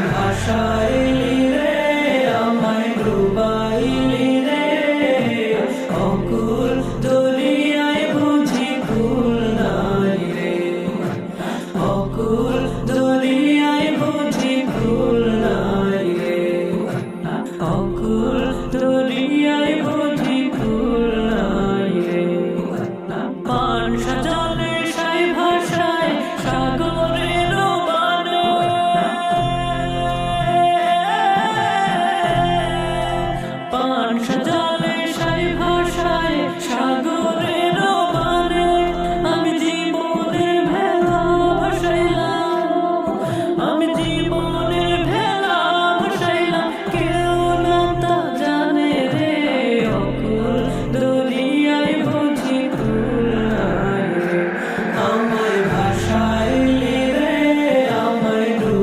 ভাষাইলি রে আমায় ডুবাইলি রে অকুল দরিয়ায় বুঝি কুল নাই রে অকুল দরিয়ায় বুঝি কুল নাই রে অকুল দরিয়ায় বুঝি কুল নাই রে পান সাজালে সাই ভাষায় সাগরের বানে পান সাজালে সাই ভাষায় সাগরের বানে আমি জীবনের ভেলা ভাসাইলাম আমি জীবন